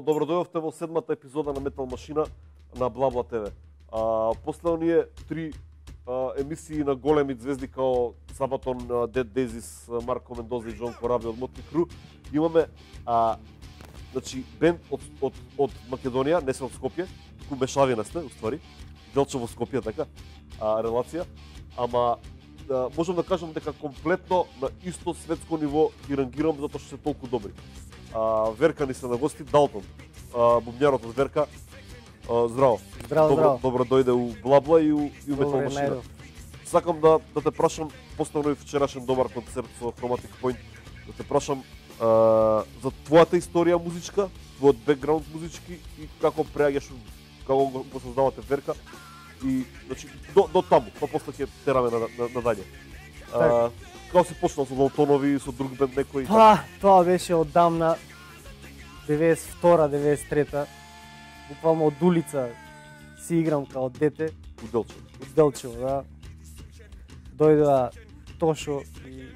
добро дојдовте во 7-та епизода на Метал Машина на Блабла ТВ. После оние 3 емисии на големи звезди као Сабатон, Dead Daisies, Марко Мендоза и Джон Кораби од Мотли Кру, имаме значи бенд од Македонија, не се од Скопје, Кумешавина сте, уствари, Делчево Скопје, така, релација, ама можам да кажам дека комплетно на исто светско ниво ги рангирам затоа што се толку добри. Верка ни се на гости, Далтон, бубњарот од Верка. Здраво. Здраво. Добро дојде у Блабла и у Метал Машина. Сакам да те прашам, поставено и вчерашен добар концерт со Chromatic Point, да те прашам за твојата историја музичка, твојот бекграунд музички и како преаѓаш, како го создавате Верка. И значи до таму, па после ќе тераме на дање. Како си почнал со Далтонови, со друг бенд некој? Тоа беше оддамна 92-93. Буквално од улица си играм као дете. У Делчево. У Делчево, да. Дојдоа Тошо и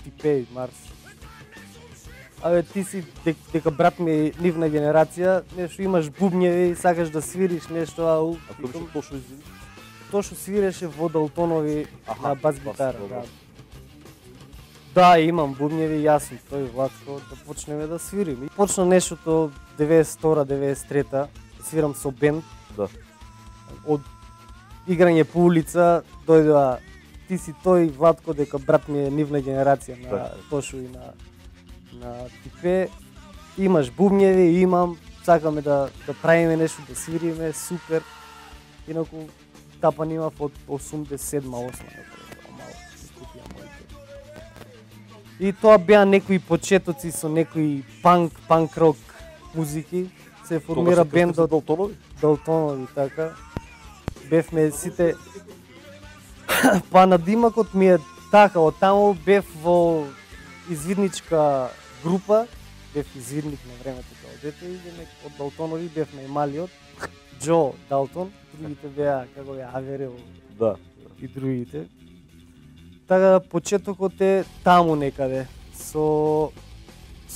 Типеј, Марс. Абе, ти си дека брат ми нивна генерација, нешто имаш бубњеви, сакаш да свириш нешто, А кој беше Тошо, извини? Тошо свиреше во Далтонови на бас гитара, да. добро. Да, имам бубњеви, јас сум тој Владко, да почнеме да свирим. И почна нештото 92-93, свирам со бенд. Да. Од играње по улица дојдоа ти си тој Владко дека брат ми е нивна генерација на Да. Тошо и на Типе. Имаш бубњеви, имам, сакаме да правиме нешто, да свириме, супер. Инаку тапан имав од 87-8. И тоа беа некои почетоци со некои панк рок музики. Се формира бендот Далтонови, така. Бевме сите па надимакот ми е така, од таму бев во извидничка група, бев извидник на времето као дете и од Далтонови бевме и малиот Џо Далтон, другите беа како беа Аверил, Да. и другите. Така почетокот е таму некаде со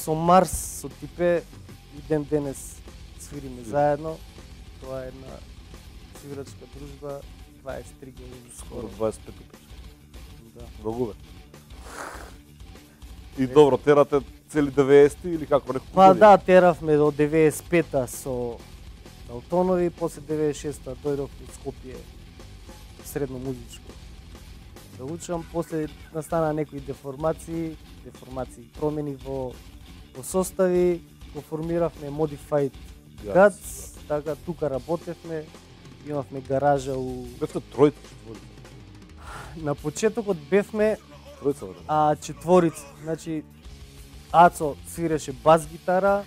Марс, со Типе и ден денес свириме заедно. Тоа е една свирачка дружба 23 години Скоро 25 години. Да. Многу бе. И добро, терате цели 90-ти или како некој? Па да, теравме до 95-та со Далтонови, после 96-та дојдов во Скопје средно музичко да учам, после настана некои деформации, промени во состави, го формиравме Modified Guts, така тука работевме, имавме гаража у... Бевте тројца, На почетокот бевме тројца, четворица, значи Ацо свиреше бас гитара,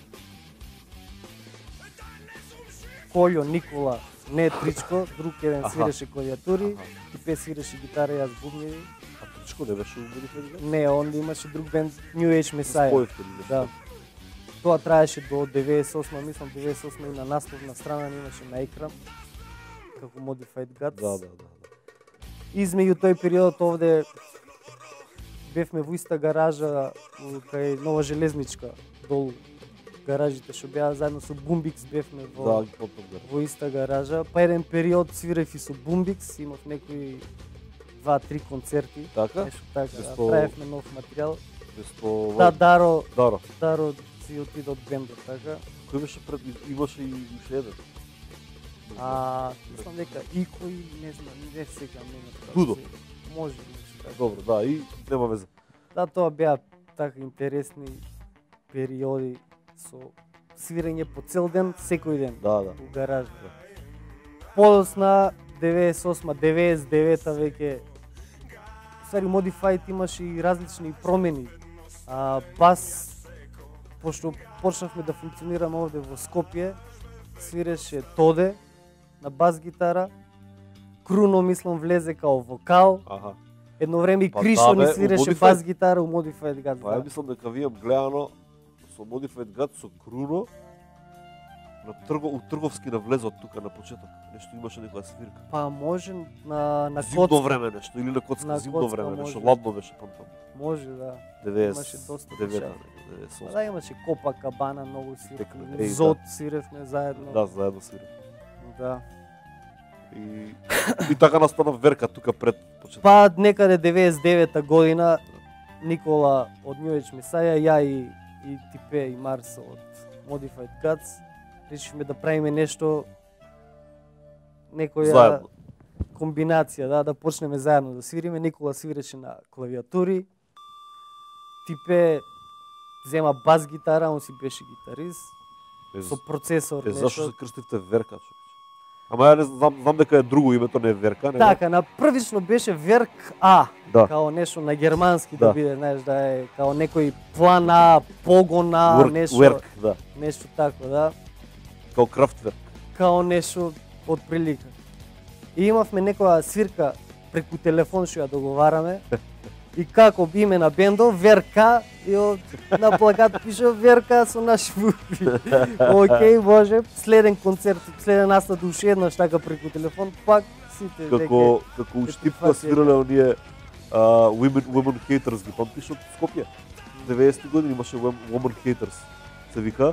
Колјо Никола не Тричко, друг еден свиреше клавиатури, Типе свиреше гитара и јас бубњеви. А Тричко не беше у Modified Guts? Не, он имаше друг бенд, New Age Messiah. Споевте ли нешто? Да. Тоа траеше до 98, мислам 98 и на насловна страна имаше на екран како Modified Guts. Да. Измеѓу тој период овде бевме во иста гаража кај Нова Железничка долу. Гаражите што беа заедно со Бумбикс бевме во иста гаража. Па еден период свирев и со Бумбикс, имав некои 2-3 концерти. Така? Нешто така, Бесто- правевме нов материјал. Весто... Да, Даро. си отиде од бендот, така. Кој беше пред... Имаше и уште еден. Мислам дека Ико и не знам, не сеќавам името. Дудо. Може нешто така. Добро, да, и нема веза. Да, тоа беа така интересни периоди со свирење по цел ден, секој ден. Да. У гаража. Подосна 98, 99-та веќе стари Modified имаше и различни промени. Бас, пошто почнавме да функционираме овде во Скопје, свиреше Тоде на бас гитара, Круно мислам влезе као вокал. Аха. Едно време и Па Кришо да, ни бе, свиреше у Modified- бас гитара у Modified Guts. Па ја мислам дека вие гледано со Modified Guts, со Круно у трговски навлезот тука на почеток. Нешто имаше некоја свирка. Па може на Зимно коцка. време нешто или на коцка На зимно коцка време нешто може. ладно беше памтам. Може да. 90 Имаше доста 9 печали. 98. Да, имаше Копакабана, многу свирки. Еј, да. Зод свиревме заедно. Да, заедно свирев. Да. И така настана верка тука пред почеток. Па некаде 99-та година Никола од New Age Messiah, ја и Типе и Марсо од Modified Guts решивме да правиме нешто, некоја Заедно. комбинација, да почнеме заедно да свириме. Никола свиреше на клавиатури, Типе зема бас гитара, он си беше гитарист, со процесор Зашо нешто. се крстивте верка, човече? Ама ја не знам дека е друго името, не е верка, не? Така, на првично беше Верк А, Да. као нешто на германски да Да. биде, знаеш, да е као некој план А, погон А, нешто, Верк, да. нешто тако, да, Као Крафтверк. као нешто од прилика. И имавме некоја свирка преку телефон што ја договараме. И како име на бендов, Верка, и на плакат пише Верка со наши букви. Океј, може. Следен концерт, следен настат уште еднаш така преку телефон, пак сите Како у Штипка фатија. свирале оние Women Haters ги памтиш од Скопје. 90-ти години имаше Women Haters се вика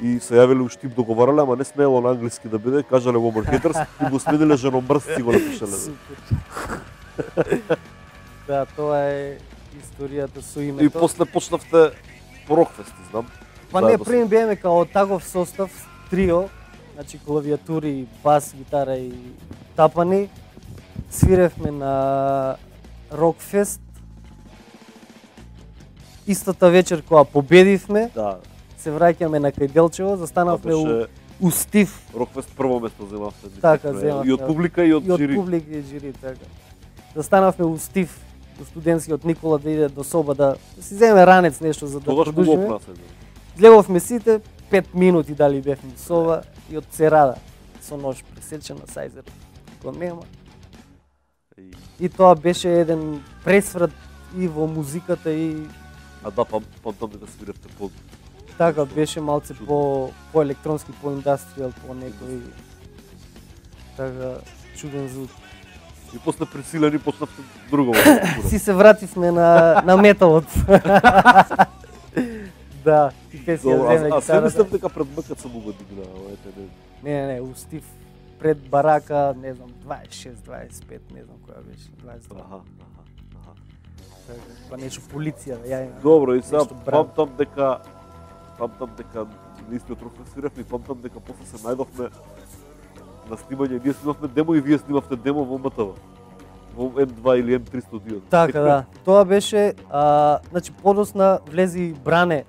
и се јавиле у Штип договарале, ама не смеело на англиски да биде, кажале Women Haters и го смениле женомрсци го напишале. Супер. Да, тоа е историјата со името. И после почнавте по Рокфест, знам. Па не, заедно први бееме као таков состав, трио, значи клавиатури, бас, гитара и тапани. Свиревме на Рокфест. Истата вечер кога победивме, Да, се враќаме на Кајделчево, застанавме беше у Стив. Рокфест прво место земавте. Така, земавме. И од публика и од И од жири. публика и жири, така. Застанавме у Стив, у студентскиот Никола да иде до соба да си земе ранец нешто за да Тогаш го продолжиме. опнасе. Гледавме сите 5 минути дали бевме у соба и од церада со нож пресечена Сайзер го нема. И тоа беше еден пресврат и во музиката и А да, памтам дека свиревте под така беше малце по електронски, по индастријал, по некој така чуден звук. и после пресилени почнавте друго. Си се вративме на металот. Да, Типе си ја Добро, земе а се мислев гитарата. дека пред МК се му го дигна, ете не. Не, у Стив пред барака, не знам, 26, 25, не знам која беше, 22. Аха. Така, па нешто полиција да ја има. Добро, и сега Нешто браво. памтам дека на истиот Рокфест свиревме и памтам дека после се најдовме на снимање. Ние снимавме демо и вие снимавте демо во МТВ. Во М2 или М3 студио. Така да. Тоа беше, значи подосна влези и Бране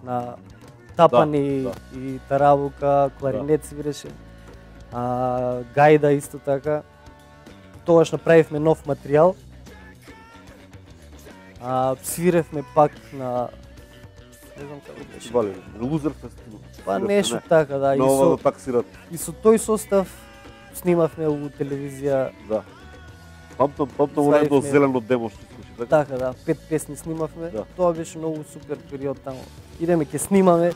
на тапани Да, и тарабука, кларинет свиреше. Гајда исто така. Тогаш направивме нов материјал. Свиревме пак на не знам како беше. Вали, Лузер фестивал. Па нешто така, да. На ова да таксират. И со тој состав снимавме у телевизија. Да. Памтам оно Сваривме- едно зелено демо што искаше, така? Така да, 5 песни снимавме. Да. Тоа беше многу супер период таму. Идеме ќе снимаме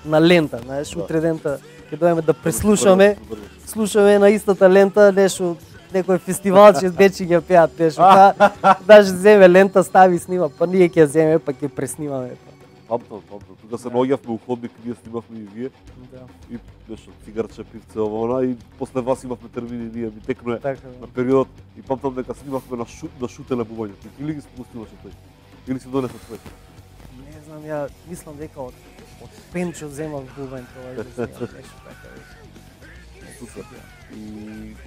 на лента, знаеш, Да. утре дента ќе дојдеме да преслушаме, слушаме на истата лента нешто, некој фестивалче дечи ги пеат нешто. Даже земе лента, стави и снима, па ние ќе земе па ќе преснимаме. Памтам. Тука се наоѓавме у ходник, ние снимавме и вие. Да, И нешто цигарче, пивце, ова она и после вас имавме термини ние, ми текнуе така. на период и памтам дека снимавме на шутеле бубањето. Или ги спустиваше тој? Или си донесе свој? Не знам, ја мислам дека од Пенчо земав бубен тоа да снимам нешто така беше. Супер. И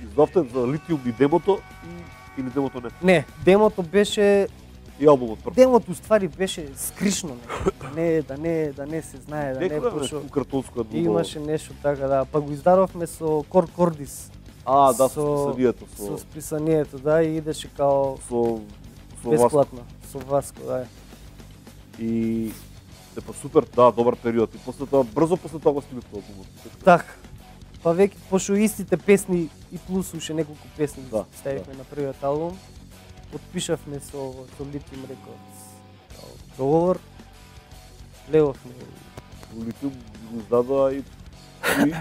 издавте за Литиум и демото или демото не? Не, демото беше И албумот прв. демото уствари беше скришно, да не се знае, да не Некој пошо. е картонско И имаше нешто така, да, па го издаровме со Кордис. да, со со- списанието, Со списанието, да, и идеше као со вас. бесплатно, со Васко, да. И па супер, да, добар период. И после тоа брзо после тоа го стигнавте албумот. Така. Па веќе пошо истите песни и плюс уште неколку песни Да, ставивме на првиот албум. Подпишавме со Lithium Records договор. Леговме. Литиум го издадоа и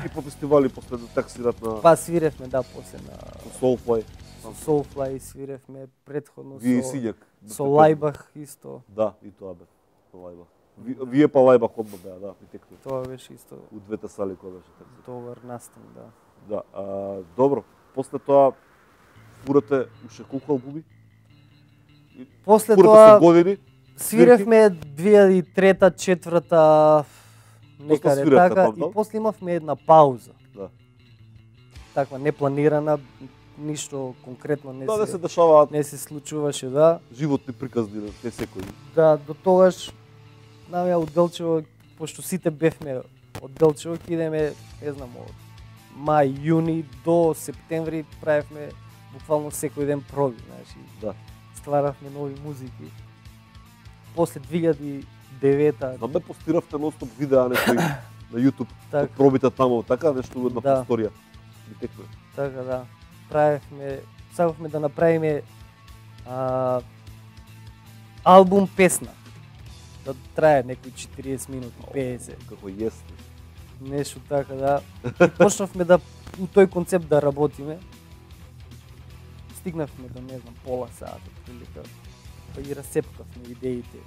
И по фестивали после да таксират на Па свиревме да после на Soulfly. Soulfly свиревме претходно Вие и со Сињак. со Лајбах исто. Да, и тоа бе. Лајбах. Вие па Лајбах одма беа, да, и текно. Тоа беше исто У двете сали која беше така. добар настан, да. Да, добро. После тоа фурате уште колку албуми? После Фурате тоа со години? свиревме 2003-та, 4-та некаде свиревте така таму, да? и после имавме една пауза. Да. Таква непланирана, ништо конкретно Да, да се дешаваат не се случуваше, да. животни приказни на те секој. Да, до тогаш ја од Делчево, пошто сите бевме од Делчево, ќе идеме, не знам, од мај, јуни до септември правевме буквално секој ден проби, значи. Да. Стваравме нови музики. После 2009-та, Да ме постиравте ностоп видеа некои на YouTube, Так. од пробите таму, така нешто една Да. просторија. Ми текне. така да, правевме, сакавме да направиме албум песна. Да трае некои 40 минути, 50. Како јесте. Нешто така да. И почнавме да у тој концепт да работиме. Стигнавме до не знам пола сат отприлика. Па ги расцепкавме идеите.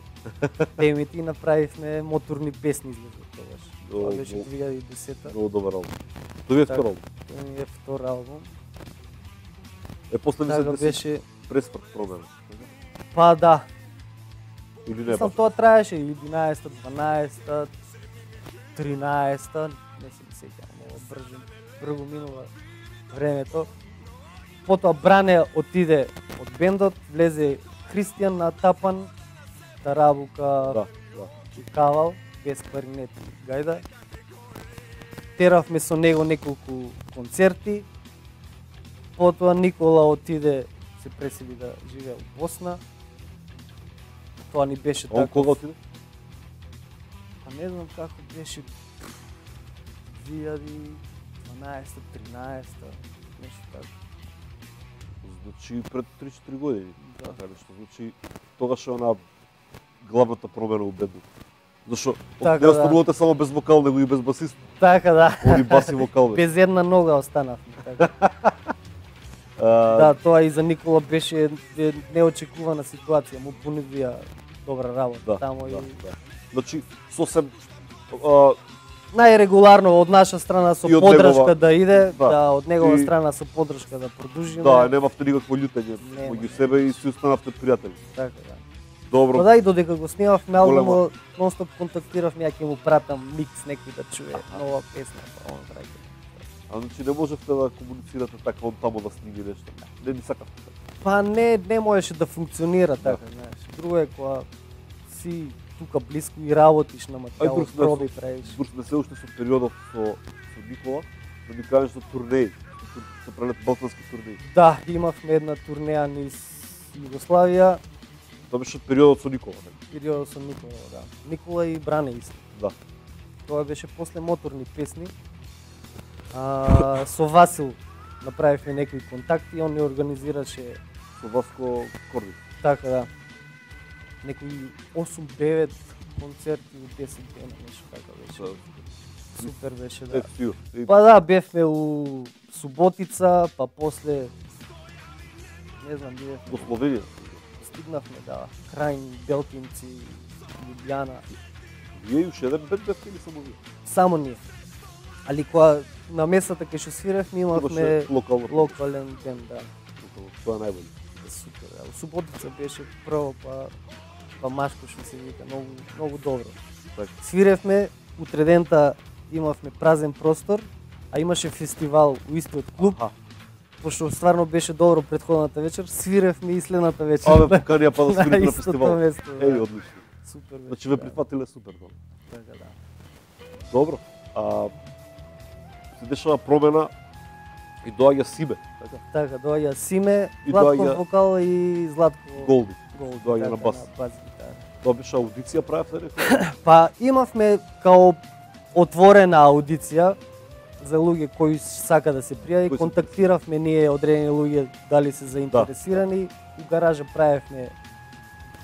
Темите и направивме моторни песни излезе тогаш. Тоа беше 2010-та. Многу добар албум. Тоа ви е Так. втор албум. Тој ми е втор албум. После Така мислам да беше. пресврт промена. Па да. Или не Мислам баш? тоа траеше 11-та, 12-та, 13-та, не се ги сеќавам, много брзо минува времето. Потоа Бране отиде од бендот, влезе Христијан на тапан, Тарабука, Да, да. и Кавал, без кларинет и гајда. Теравме со него неколку концерти. Потоа Никола отиде, се пресели да живее во Босна. Тоа ни беше Он така. кога отиде? Па не знам како беше 2012, 13, нешто така. Значи пред 3-4 години. Да. Така нешто. Значи тогаш е она главната промена у бендот. Зашо Така, не да. останувате само без вокал, него и без басист. Така да. Они бас и вокал бе. Без една нога останавме. Така. Да. Да, тоа и за Никола беше неочекувана ситуација, му понудија добра работа Да, таму да, и да. Значи сосем најрегуларно од наша страна со И од поддршка негова- да иде, да. да, од негова И- страна со поддршка да продолжиме. да, немавте никакво љутење Нема. меѓу себе и си останавте пријатели. Така да. Добро. Па да, и додека го снимавме Големо. албумот, нонстоп контактиравме, ја ќе му пратам микс некој да чуе нова песна, па он праќа. А значи не можевте да комуницирате така он таму да сними нешто. Не ни сакавте така. Па не можеше да функционира така, знаеш. Друго е кога си тука блиску и работиш на материјал, друг сме проби правиш. Дур сме се уште со периодов со Никола, да ми кажеш за турнеи, со прелет балкански турнеи. Да, имавме една турнеја низ Југославија, Тоа беше периодот со Никола, не? периодот со Никола, да. Никола и Бране исто. Да. Тоа беше после моторни песни. Со Васил направивме некои контакти, он не организираше Со Васко Кордис. така да некои 8-9 концерти у 10 дена, нешто така беше. Супер беше, да. Ето ти. Па да, бевме у Суботица, па после не знам, Во бидевме, Словенија. стигнавме да Крајни, Белтинци, Лјубљана, Вие и уште еден бенд бевте или само вие? само ние. Али кога на местата кај што свиревме имавме Имаше локално. локален бенд, да. Тоа е најбоље. Супер, да. У Суботица беше прво, па Машко што се вика, многу добро. Така. Свиревме, утредента имавме празен простор, а имаше фестивал у истиот клуб, Аха. пошто стварно беше добро претходната вечер, свиревме и следната вечер. Абе, поканија па да свирите на истото фестивал. место, да. Еј, одлично. Супер беше. Значи ве да. прифатиле супер, добро. Така да. Добро. Се дешава промена и доаѓа Сибе, така? Така, доаѓа Симе, И Златко доаѓа вокал и Златко Голди. Голди, доаѓа така, на бас. гитара. Тоа беше аудиција правевте некоја? Па имавме као отворена аудиција за луѓе кои сака да се пријави, Кои се контактиравме ние одредени луѓе дали се заинтересирани, у гаража правевме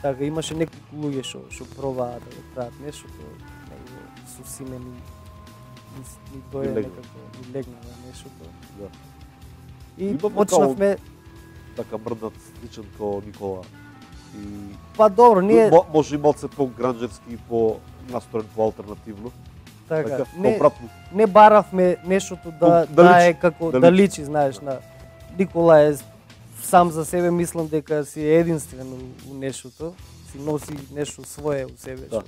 така имаше неколку луѓе што пробаа да го прават нештото, него со Симени ни дојде легна. некако, ни легна на нешто. Да. И Има почнавме, Така мрднат, сличен као Никола. И па добро, ние може и малце по-гранџерски, по-настроен, по-алтернативно. така, Као брат му. не баравме нештото Да да е личи, како да да личи. личи, знаеш, на Никола е сам за себе, мислам дека си е единствен у нештото, си носи нешто свое у себе. Да.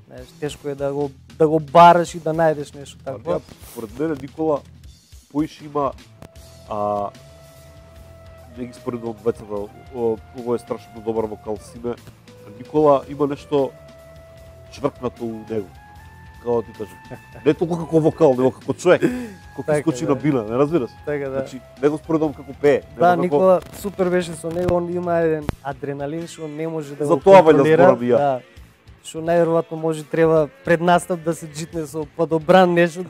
Знаеш, тешко е да го бараш и да најдеш нешто такво. Според мене Никола поише има не ги споредувам двајцата, ово е страшно добар вокал Симе. Никола има нешто чвркнато у него. Како да ти кажам. Не толку како вокал, него како човек. Како Така, искочи да. на бина, не разбираш? Така да. Значи, не го споредувам како пее. Да, него како... Никола супер беше со него, он има еден адреналин што не може да За го тоа вајда контролира. зборам и ја. Да. Што најверојатно може треба пред настап да се джитне со подобран нешто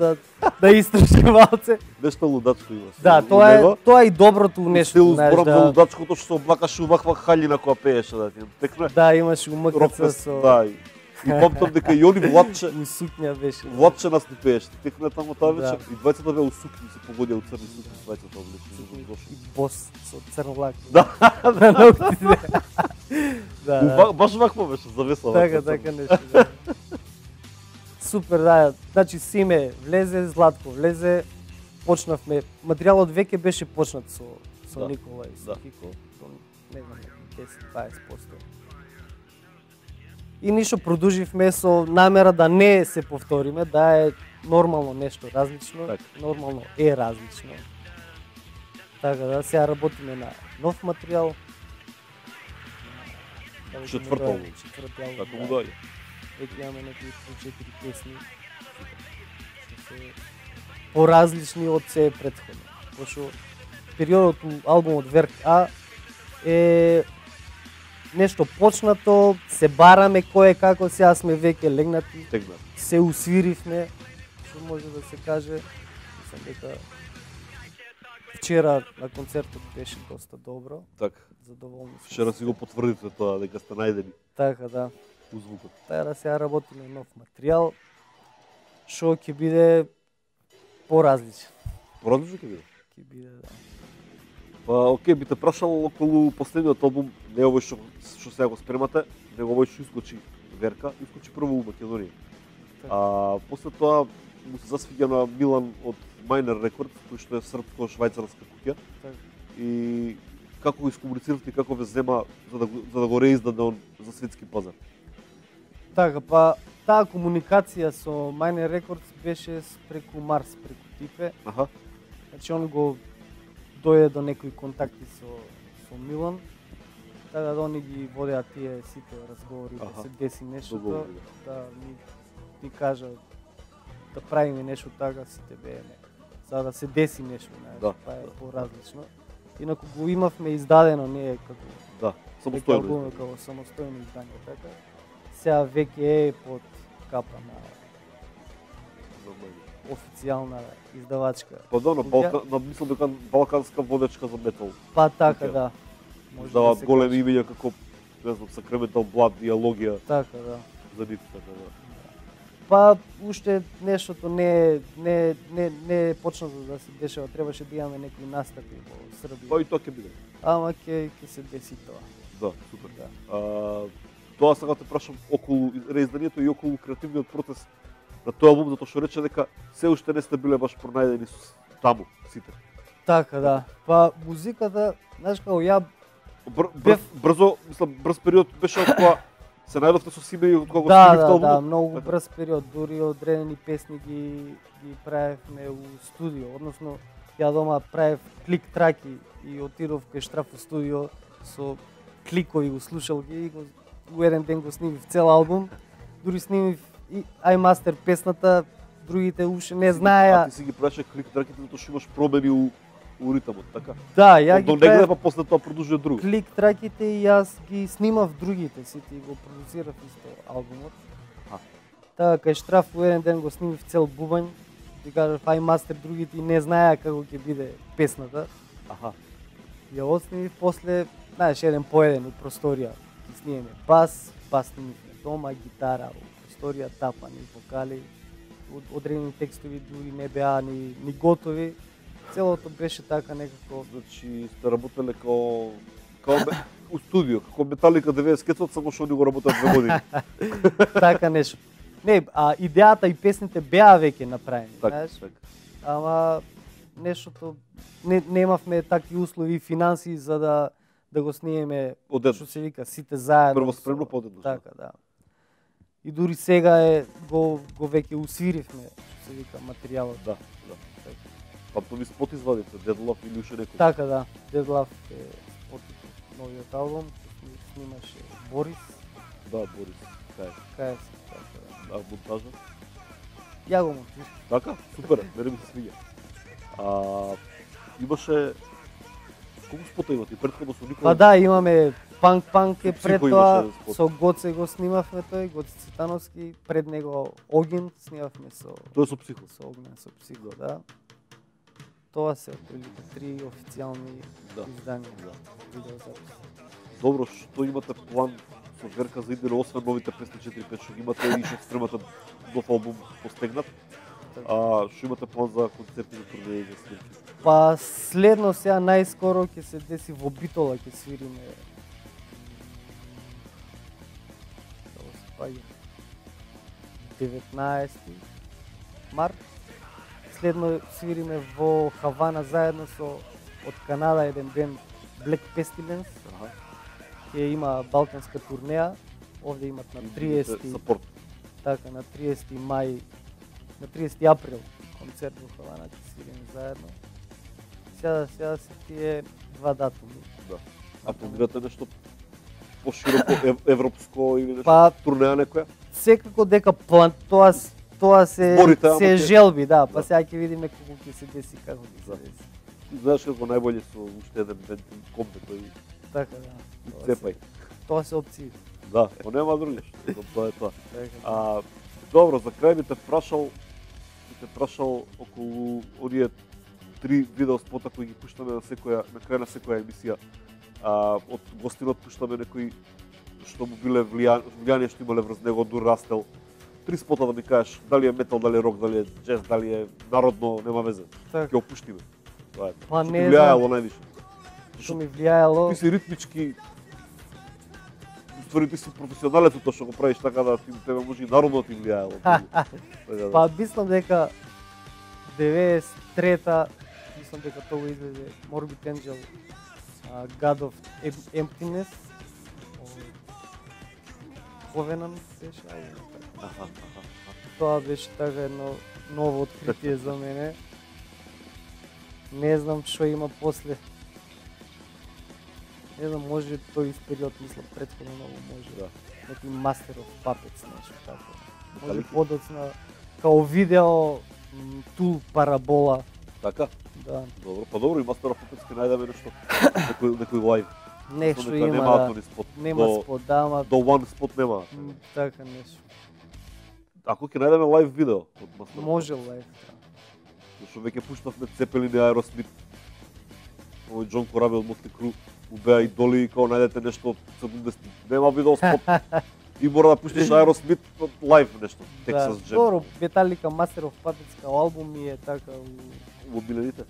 да истрши малце. Нешто лудачко има. Да, У тоа него. е и доброто у нешто, Стил знаеш, зборам за да. лудачкото што се облакаше уваква хаљина која пееше, да ти текне. Да, имаше умъкаца Рокфест, со да. И памтам дека и они Владче, у сукња беше. Владче нас не пееше. Текна таму таа Да. вечер и двајцата беа у сукњи, се погодија у црни сукњи, двајцата облечени. И бос со црн лак. Да. На ногтите. Да. Баш вакво беше, завесела. Така нешто. Да. Супер, да. Значи Симе влезе, Златко влезе, почнавме. Материјалот веќе беше почнат со Да. Никола и со Да. Кико. Не знам, 10-20%. И ништо продуживме со намера да не се повториме, да е нормално нешто различно, Така. нормално е различно. Така да, сега работиме на нов материјал. Четврт албум. Четврти албум. Како му да. доаѓа? Веќе имаме некои 4 песни што се поразлични од се претходно. Пошто периодот у албумот Верк А е нешто почнато, се бараме кој е како, сега сме веќе легнати, Тегна. се усвиривме, што може да се каже. Мислам дека вчера на концертот беше доста добро, Така. задоволни сме. Вчера си го потврдите тоа дека сте најдени Така да. у звукот. Така да сега работиме нов материјал, што ќе биде поразличен. Поразлично ќе биде. Ќе биде, да. Па, окей, би те прашал околу последниот албум, не овој што сега го спремате, него овој што искочи Верка, искочи прво у Македонија. Така. После тоа му се засвиѓа на Милан од Minor Records, кој што е српско-швајцарска куќа. Така. И како го искомунициравте и како ве зема за да го реиздаде он за светски пазар? Така, па таа комуникација со Minor Records беше преку Марс, преку Типе. Аха. Значи он го дојде до некои контакти со Милан. Така да они ги водеа тие сите разговори да Аха. се деси нешто, Договори, да ни кажа да правиме нешто така, сите бееме. За да се деси нешто, знаеш, Да, па е да. поразлично. Инаку го имавме издадено ние како Да, дека самостојно. албумот како самостојно издание, така. Сега веќе е под капа на официјална издавачка. Па да, на куќа. мислам дека балканска водечка за метал. Па така, Куќа. да. Може Издаваат се големи каже. имиња како, не знам, Sacramental Blood, Диалогија, Така, да. за нив, така да. Па уште нештото не е почнато да се дешава, требаше да имаме некои настапи во Србија. Па и тоа ќе биде. Ама ќе се деси тоа. Да, супер. Да. Тоа сега те прашам околу реизданието и околу креативниот процес на тој албум, затоа што рече дека се уште не сте биле баш пронајдени таму, сите. Така, да. Па музиката, знаеш како ја Брз период беше од кога се најдовте со Симе и од кога го да, снимивте да, албумот? да, многу Така. брз период, дури одредени песни ги правевме у студио, односно ја дома правев клик траки и отидов кај Штрафо студио со кликови го слушалки и у еден ден го снимив цел албум, дури снимив и iMaster песната, другите уште не А знаеа. ти си ги правеше клик траките затоа што имаш промени у ритмот, така? Да, ја До ги негде правев па после тоа продолжува друго. клик траките и јас ги снимав другите, сите и го продуцирав исто албумот. Така, кај Штраф у еден ден го снимив цел бубањ, и кажав iMaster, другите и не знаеа како ќе биде песната. Аха. Ја отснимив после, знаеш, еден по еден у просторија. Ги снимеме бас снимивме дома, гитара у просторија, тапани, вокали. одредени текстови дури не беа ни готови. Целото беше така некако. Значи сте работеле у студио, како Металика 90 кецот, само што они го работат 2 години. Така нешто. Не, идејата и песните беа веќе направени, Така, знаеш? така. Ама нештото немавме такви услови и финанси за да го снимеме, Одеднаш. што се вика, сите заедно. Прво спремно, па одеднаш. Така, да. И дури сега го веќе усвиривме, што се вика, материјалот. Да, да. Па тоа ви спот извадите, Dead Love или уште некој? Така, да. Dead Love е спотот од новиот албум, кој снимаше Борис. Да, Борис. Кај се, така, да. А монтажа? Ја го монтирав. Така? Супер, мене ми се свиѓа. Имаше колку спота имате? Претходно со Никола? Па да, имаме Панк е Со пред Психо тоа, имаше спот. со Гоце го снимавме тој, Гоце Цитановски, пред него Огин снимавме со Тоа е со Психо. со Огнен, со Психо, да. Тоа се отприлика 3 официјални Да. изданија, Да. видеозаписи. Добро, што имате план со Верка за идене, освен новите песни 4-5 што ги имате и што спремате нов албум постегнат? Што имате план за концерти, за турнеи и за снимки? Па следно сега најскоро ќе се деси во Битола, ќе свириме. Како се паѓа? 19 март. Следно свириме во Хавана заедно со од Канада еден бенд Black Pestilence. Аха. Ќе има балканска турнеја. Овде имат на 30 Сапорт. така на 30 мај, на 30 април концерт во Хавана ќе свириме заедно. Сега се тие два датуми. Да. А планирате нешто пошироко европско или нешто? Па Турнеја некоја? секако дека план тоа се Зборите, ама ќе- желби, да, па Да. сега ќе видиме колку ќе се деси, како ќе се Да. деси. Знаеш како најбоље со уште еден бенд компе тој Така да. Тоа цепај. Тоа се опции. Да, па нема други што. Тоа е тоа. Така. Добро, за крај би те прашал околу оние 3 видео спота кои ги пуштаме на крај на секоја емисија. Од гостинот пуштаме некои што му биле влијание што имале врз него, дур растел. 3 спота да ми кажеш дали е метал, дали е рок, дали е джез, дали е народно, нема везе. Така. Ќе опуштиме. Тоа е. Па Што не ти знам. влијаело највише? Што ми влијаело, Ти си ритмички, ствари ти си професионалец тоа што го правиш така да тебе може и народно да ти влијаело. Така да. па мислам дека 93-та, мислам дека тоа го излезе Morbid Angel, God of Emptiness, Covenant беше, Аха. тоа беше така едно ново откритие за мене. Не знам што има после. Не знам, може тој ист период, мислам, претходно ново може. Да. Некој Master of Puppets, нешто тако. Може Металики? подоцна, као видео, Тул Парабола, Така? да. Добро, па добро, и Master of Puppets ќе најдеме нешто. Некој лайв. Нешто Дека има, немаат да. они спот. Нема спот, да, ама До one спот нема. така нешто. Ако ќе најдеме лайв видео од Master of Може лайф, да. Зашто веќе пуштавме Цепелин и Аеросмит. Овој Џон Корабе од Мотли Кру убеа идоли и као најдете нешто од 70. Нема видео спот. И мора да пуштиш Аеросмит од лайв нешто. Да. Texas Jam. Добро, Metallica Master of Puppets као албум ми е така Во милените.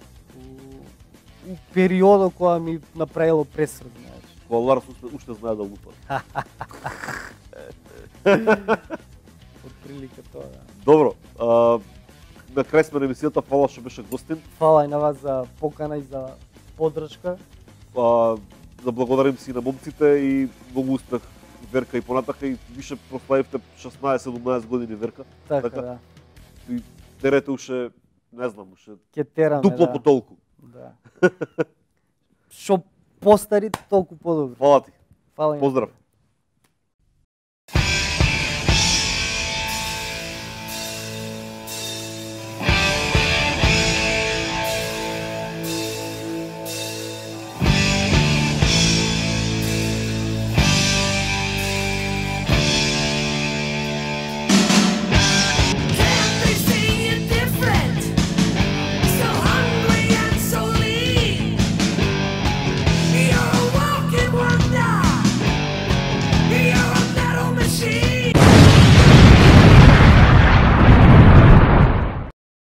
у периодот која ми направило пресрд, знаеш. Кога Ларс уште знае да лупа. Од прилика тоа, да. Добро, на крај сме на емисијата, фала што беше гостин. Фала и на вас за покана и за поддршка. Да благодарим си на момците и многу успех Верка и понатака и више прославивте 16-17 години Верка. Така, Така. да. И терете уште, не знам, уште Ке тераме, дупло да. по толку. Да. Што постари, толку подобро. Фала ти. Фала и на Поздрав.